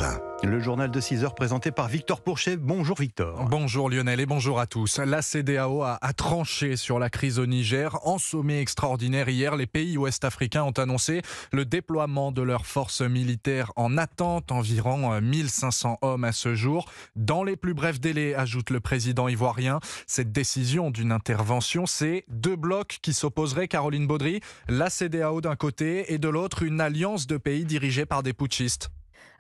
Europe 1. Le journal de 6 heures présenté par Victor Pourchet. Bonjour Victor. Bonjour Lionel et bonjour à tous. La CEDEAO a tranché sur la crise au Niger. En sommet extraordinaire hier, les pays ouest-africains ont annoncé le déploiement de leurs forces militaires en attente, environ 1500 hommes à ce jour. Dans les plus brefs délais, ajoute le président ivoirien. Cette décision d'une intervention, c'est deux blocs qui s'opposeraient, Caroline Baudry, la CEDEAO d'un côté et de l'autre une alliance de pays dirigée par des putschistes.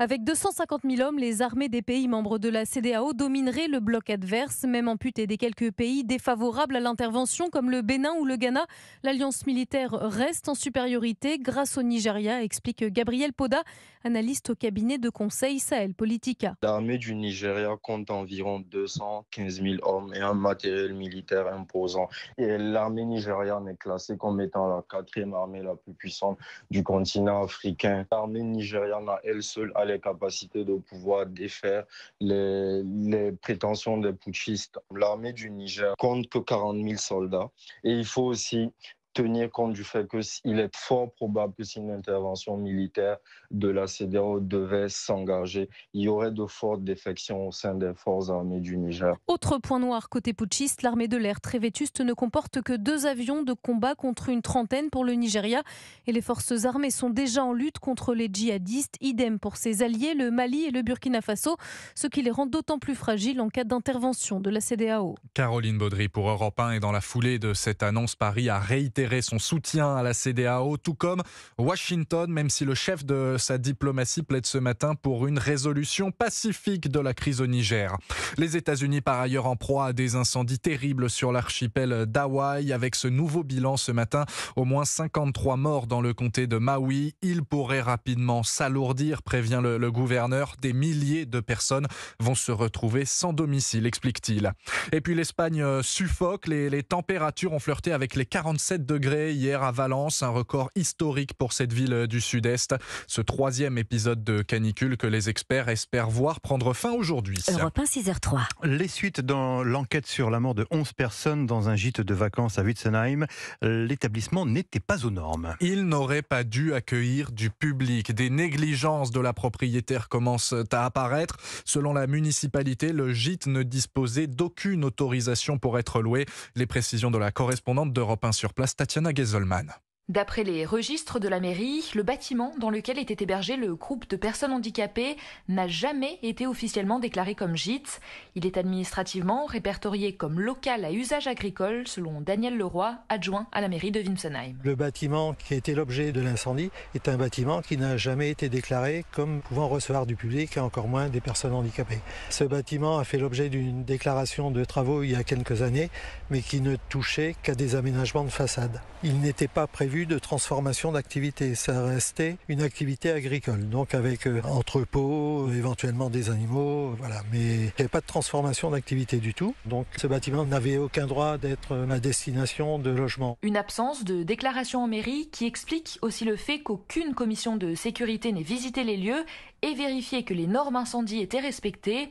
Avec 250 000 hommes, les armées des pays membres de la CEDEAO domineraient le bloc adverse. Même amputé des quelques pays défavorables à l'intervention comme le Bénin ou le Ghana, l'alliance militaire reste en supériorité grâce au Nigeria, explique Gabriel Poda, analyste au cabinet de conseil Sahel Politica. L'armée du Nigeria compte environ 215 000 hommes et un matériel militaire imposant. Et l'armée nigériane est classée comme étant la quatrième armée la plus puissante du continent africain. L'armée nigériane à elle seule a les capacités de pouvoir défaire les prétentions des putschistes. L'armée du Niger compte que 40 000 soldats et il faut aussi tenir compte du fait qu'il est fort probable que si une intervention militaire de la CEDEAO devait s'engager, il y aurait de fortes défections au sein des forces armées du Niger. Autre point noir côté putschiste, l'armée de l'air très vétuste ne comporte que 2 avions de combat contre une trentaine pour le Nigeria. Et les forces armées sont déjà en lutte contre les djihadistes. Idem pour ses alliés, le Mali et le Burkina Faso, ce qui les rend d'autant plus fragiles en cas d'intervention de la CEDEAO. Caroline Baudry pour Europe 1 et dans la foulée de cette annonce, Paris a réitéré son soutien à la CEDEAO, tout comme Washington, même si le chef de sa diplomatie plaide ce matin pour une résolution pacifique de la crise au Niger. Les États-Unis, par ailleurs, en proie à des incendies terribles sur l'archipel d'Hawaï, avec ce nouveau bilan ce matin, au moins 53 morts dans le comté de Maui. Il pourrait rapidement s'alourdir, prévient le gouverneur. Des milliers de personnes vont se retrouver sans domicile, explique-t-il. Et puis l'Espagne suffoque, les températures ont flirté avec les 47 degrés hier à Valence, un record historique pour cette ville du sud-est. Ce 3e épisode de canicule que les experts espèrent voir prendre fin aujourd'hui. Europe 1, 6h03. Les suites dans l'enquête sur la mort de 11 personnes dans un gîte de vacances à Witzenheim. L'établissement n'était pas aux normes. Il n'aurait pas dû accueillir du public. Des négligences de la propriétaire commencent à apparaître. Selon la municipalité, le gîte ne disposait d'aucune autorisation pour être loué. Les précisions de la correspondante d'Europe 1 sur place, Tatiana Geselman. D'après les registres de la mairie, le bâtiment dans lequel était hébergé le groupe de personnes handicapées n'a jamais été officiellement déclaré comme gîte. Il est administrativement répertorié comme local à usage agricole, selon Daniel Leroy, adjoint à la mairie de Witzenheim. Le bâtiment qui a été l'objet de l'incendie est un bâtiment qui n'a jamais été déclaré comme pouvant recevoir du public et encore moins des personnes handicapées. Ce bâtiment a fait l'objet d'une déclaration de travaux il y a quelques années, mais qui ne touchait qu'à des aménagements de façade. Il n'était pas prévu de transformation d'activité, ça restait une activité agricole, donc avec entrepôt, éventuellement des animaux, voilà. Mais il n'y avait pas de transformation d'activité du tout, donc ce bâtiment n'avait aucun droit d'être à destination de logement. Une absence de déclaration en mairie qui explique aussi le fait qu'aucune commission de sécurité n'ait visité les lieux et vérifié que les normes incendie étaient respectées.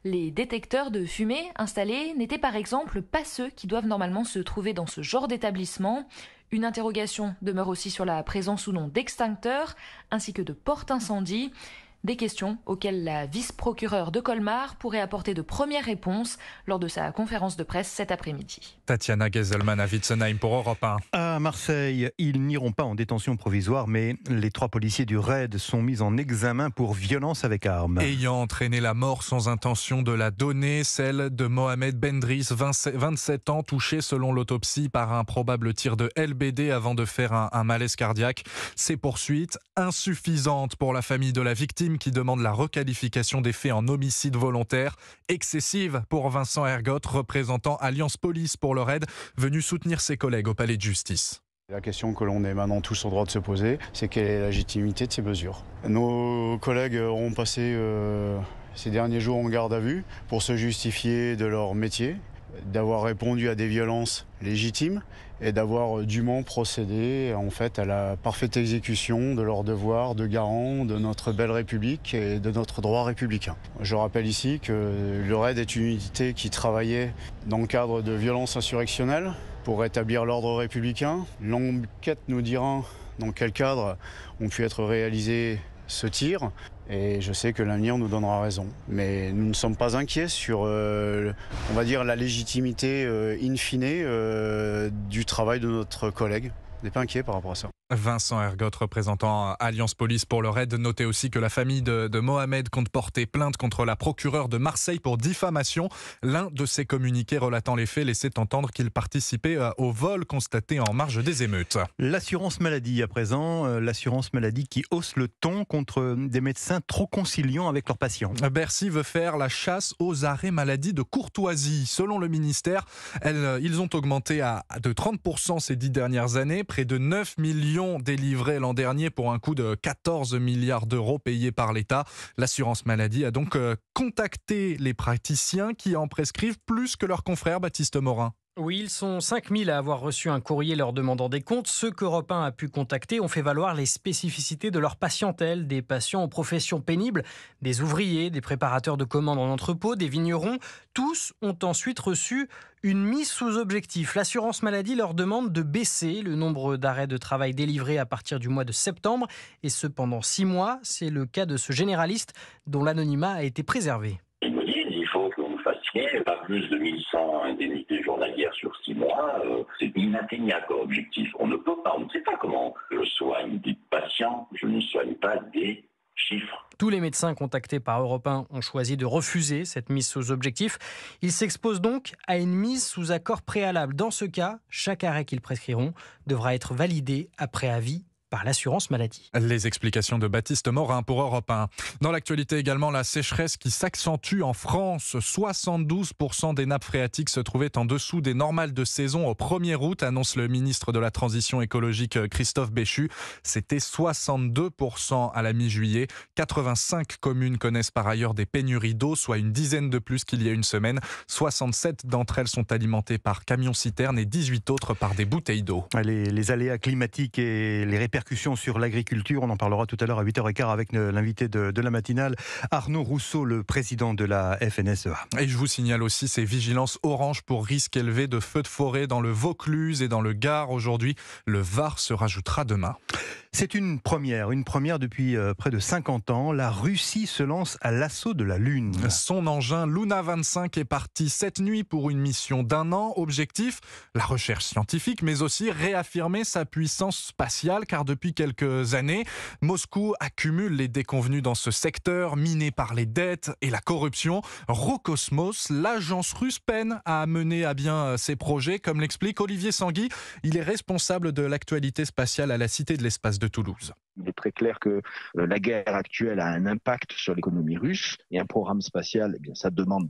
Les détecteurs de fumée installés n'étaient par exemple pas ceux qui doivent normalement se trouver dans ce genre d'établissement. Une interrogation demeure aussi sur la présence ou non d'extincteurs ainsi que de porte-incendie. Des questions auxquelles la vice-procureure de Colmar pourrait apporter de premières réponses lors de sa conférence de presse cet après-midi. Tatiana Geselman à Witzenheim pour Europe 1. À Marseille, ils n'iront pas en détention provisoire, mais les 3 policiers du RAID sont mis en examen pour violence avec arme. Ayant entraîné la mort sans intention de la donner, celle de Mohamed Bendris, 27 ans, touché selon l'autopsie par un probable tir de LBD avant de faire un malaise cardiaque. Ces poursuites insuffisantes pour la famille de la victime qui demande la requalification des faits en homicide volontaire, excessive pour Vincent Ergotte, représentant Alliance Police pour le RAID, venu soutenir ses collègues au palais de justice. La question que l'on est maintenant tous en droit de se poser, c'est quelle est la légitimité de ces mesures. Nos collègues auront passé ces derniers jours en garde à vue pour se justifier de leur métier, d'avoir répondu à des violences légitimes et d'avoir dûment procédé en fait à la parfaite exécution de leur devoir de garant de notre belle République et de notre droit républicain. Je rappelle ici que le RAID est une unité qui travaillait dans le cadre de violences insurrectionnelles pour rétablir l'ordre républicain. L'enquête nous dira dans quel cadre ont pu être réalisées se tire. Et je sais que l'avenir nous donnera raison. Mais nous ne sommes pas inquiets sur, on va dire, la légitimité in fine du travail de notre collègue. On n'est pas inquiet par rapport à ça. Vincent Ergotte, représentant Alliance Police pour le RAID. Notez aussi que la famille de Mohamed compte porter plainte contre la procureure de Marseille pour diffamation. L'un de ses communiqués relatant les faits laissait entendre qu'il participait au vol constaté en marge des émeutes. L'assurance maladie à présent, l'assurance maladie qui hausse le ton contre des médecins trop conciliants avec leurs patients. Bercy veut faire la chasse aux arrêts maladie de courtoisie. Selon le ministère, ils ont augmenté de 30% ces 10 dernières années, près de 9 millions délivrés l'an dernier pour un coût de 14 milliards d'euros payés par l'État. L'assurance maladie a donc contacté les praticiens qui en prescrivent plus que leurs confrères. Baptiste Morin. Oui, ils sont 5000 à avoir reçu un courrier leur demandant des comptes. Ceux qu'Europe 1 a pu contacter ont fait valoir les spécificités de leur patientèle, des patients aux professions pénibles, des ouvriers, des préparateurs de commandes en entrepôt, des vignerons. Tous ont ensuite reçu une mise sous objectif. L'assurance maladie leur demande de baisser le nombre d'arrêts de travail délivrés à partir du mois de septembre, et ce pendant 6 mois. C'est le cas de ce généraliste dont l'anonymat a été préservé. Ils nous disent il faut que vous fassiez pas plus de 1100 indemnités journalières sur 6 mois. C'est inatteignable comme objectif. On ne peut pas, on ne sait pas comment je soigne des patients. Je ne soigne pas des chiffres. Tous les médecins contactés par Europe 1 ont choisi de refuser cette mise sous objectif. Ils s'exposent donc à une mise sous accord préalable. Dans ce cas, chaque arrêt qu'ils prescriront devra être validé après avis par l'assurance maladie. Les explications de Baptiste Morin pour Europe 1. Dans l'actualité également, la sécheresse qui s'accentue en France. 72% des nappes phréatiques se trouvaient en dessous des normales de saison au 1er août, annonce le ministre de la Transition écologique Christophe Béchu. C'était 62% à la mi-juillet. 85 communes connaissent par ailleurs des pénuries d'eau, soit une dizaine de plus qu'il y a une semaine. 67 d'entre elles sont alimentées par camions-citernes et 18 autres par des bouteilles d'eau. Les aléas climatiques et les répercussions sur l'agriculture, on en parlera tout à l'heure à 8h15 avec l'invité de la matinale, Arnaud Rousseau, le président de la FNSEA. Et je vous signale aussi ces vigilances orange pour risque élevé de feux de forêt dans le Vaucluse et dans le Gard aujourd'hui. Le Var se rajoutera demain. C'est une première depuis près de 50 ans. La Russie se lance à l'assaut de la Lune. Son engin Luna 25 est parti cette nuit pour une mission d'1 an. Objectif, la recherche scientifique, mais aussi réaffirmer sa puissance spatiale, car depuis quelques années, Moscou accumule les déconvenus dans ce secteur, miné par les dettes et la corruption. Roscosmos, l'agence russe, peine à mener à bien ses projets, comme l'explique Olivier Sanguy. Il est responsable de l'actualité spatiale à la Cité de l'Espace de Toulouse. Il est très clair que la guerre actuelle a un impact sur l'économie russe, et un programme spatial, eh bien, ça demande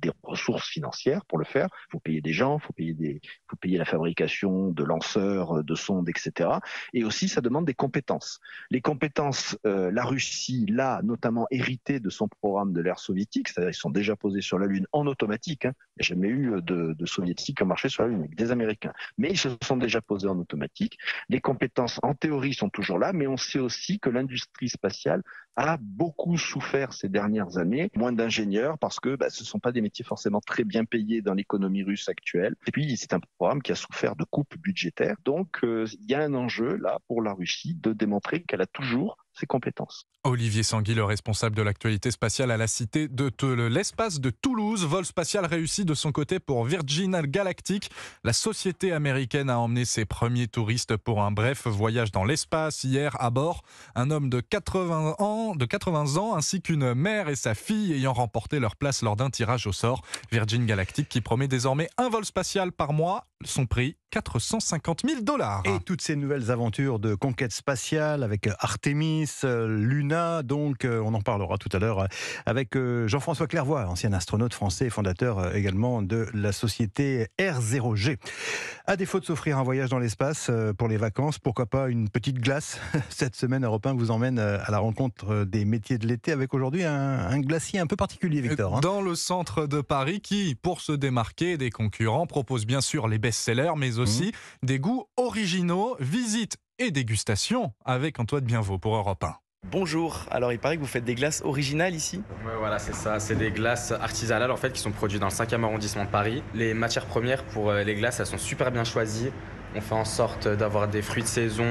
des ressources financières pour le faire. Il faut payer des gens, il faut payer la fabrication de lanceurs, de sondes, etc. Et aussi, ça demande des compétences. Les compétences, la Russie l'a notamment hérité de son programme de l'ère soviétique, c'est-à-dire ils sont déjà posés sur la Lune en automatique. Il n'y a jamais eu de soviétiques qui ont marché sur la Lune, avec des Américains. Mais ils se sont déjà posés en automatique. Les compétences, en théorie, sont toujours là, mais on sait aussi que l'industrie spatiale a beaucoup souffert ces dernières années, moins d'ingénieurs, parce que ce ne sont pas des métiers forcément très bien payés dans l'économie russe actuelle. Et puis, c'est un programme qui a souffert de coupes budgétaires. Donc, il y a un enjeu là pour la Russie de démontrer qu'elle a toujours ses compétences. Olivier Sanguy, le responsable de l'actualité spatiale à la Cité de l'Espace de Toulouse. Vol spatial réussi de son côté pour Virgin Galactic. La société américaine a emmené ses premiers touristes pour un bref voyage dans l'espace. Hier, à bord, un homme de 80 ans ainsi qu'une mère et sa fille ayant remporté leur place lors d'un tirage au sort. Virgin Galactic qui promet désormais un vol spatial par mois. Son prix, $450 000. Et toutes ces nouvelles aventures de conquête spatiale avec Artemis, Luna, donc on en parlera tout à l'heure avec Jean-François Clairvoy, ancien astronaute français et fondateur également de la société R0G. À défaut de s'offrir un voyage dans l'espace pour les vacances, pourquoi pas une petite glace. Cette semaine, Europe 1 vous emmène à la rencontre des métiers de l'été avec aujourd'hui un glacier un peu particulier, Victor. Dans le centre de Paris qui, pour se démarquer des concurrents, propose bien sûr les best-sellers, mais aussi des goûts originaux. Visite et dégustation avec Antoine Bienvaux pour Europe 1. Bonjour, alors il paraît que vous faites des glaces originales ici ? Ouais, voilà, c'est ça, c'est des glaces artisanales en fait qui sont produites dans le 5e arrondissement de Paris. Les matières premières pour les glaces, elles sont super bien choisies. On fait en sorte d'avoir des fruits de saison.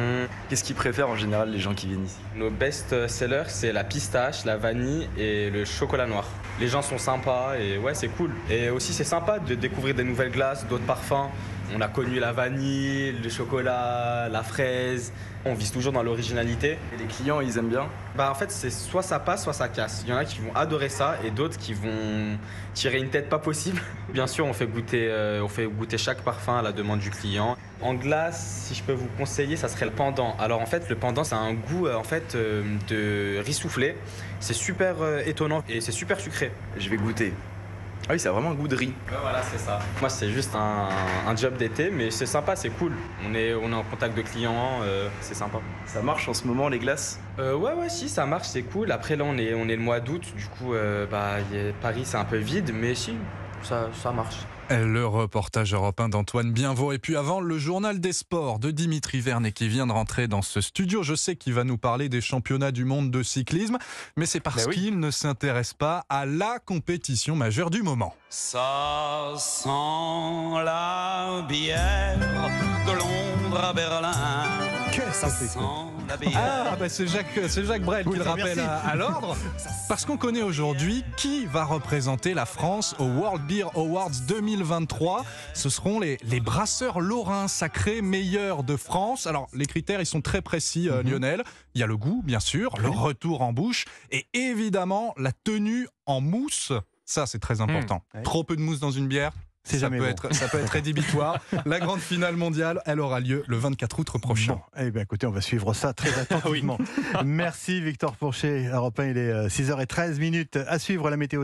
Qu'est-ce qu'ils préfèrent en général les gens qui viennent ici? Nos best-sellers, c'est la pistache, la vanille et le chocolat noir. Les gens sont sympas et ouais, c'est cool. Et aussi, c'est sympa de découvrir des nouvelles glaces, d'autres parfums. On a connu la vanille, le chocolat, la fraise. On vise toujours dans l'originalité. Et les clients, ils aiment bien? En fait, c'est soit ça passe, soit ça casse. Il y en a qui vont adorer ça et d'autres qui vont tirer une tête pas possible. Bien sûr, on fait goûter chaque parfum à la demande du client. En glace, si je peux vous conseiller, ça serait le pendant. Alors en fait, le pendant, ça a un goût de riz soufflé. C'est super étonnant et c'est super sucré. Je vais goûter. Ah oui, ça a vraiment un goût de riz. Ouais, voilà, c'est ça. Moi, c'est juste un job d'été, mais c'est sympa, c'est cool. On est en contact de clients, c'est sympa. Ça marche en ce moment, les glaces? Ouais, si, ça marche, c'est cool. Après, là, on est le mois d'août, du coup, Paris, c'est un peu vide, mais si, ça marche. Le reportage européen d'Antoine Bienvaux. Et puis avant, le journal des sports de Dimitri Vernet qui vient de rentrer dans ce studio. Je sais qu'il va nous parler des championnats du monde de cyclisme, mais c'est parce qu'il ne s'intéresse pas à la compétition majeure du moment. Ça sent la bière de Londres à Berlin. Qu'est-ce que c'est C'est Jacques Brel qui le rappelle à l'ordre. Parce qu'on connaît aujourd'hui qui va représenter la France au World Beer Awards 2023. Ce seront les brasseurs lorrains sacrés meilleurs de France. Alors, les critères, ils sont très précis, Lionel. Il y a le goût, bien sûr, le retour en bouche et évidemment la tenue en mousse. Ça, c'est très important. Trop peu de mousse dans une bière, ça peut être rédhibitoire. La grande finale mondiale, elle aura lieu le 24 août prochain. Bon, eh bien, écoutez, on va suivre ça très attentivement. Merci Victor Fourchet. Europe 1, il est 6h13 à suivre la météo.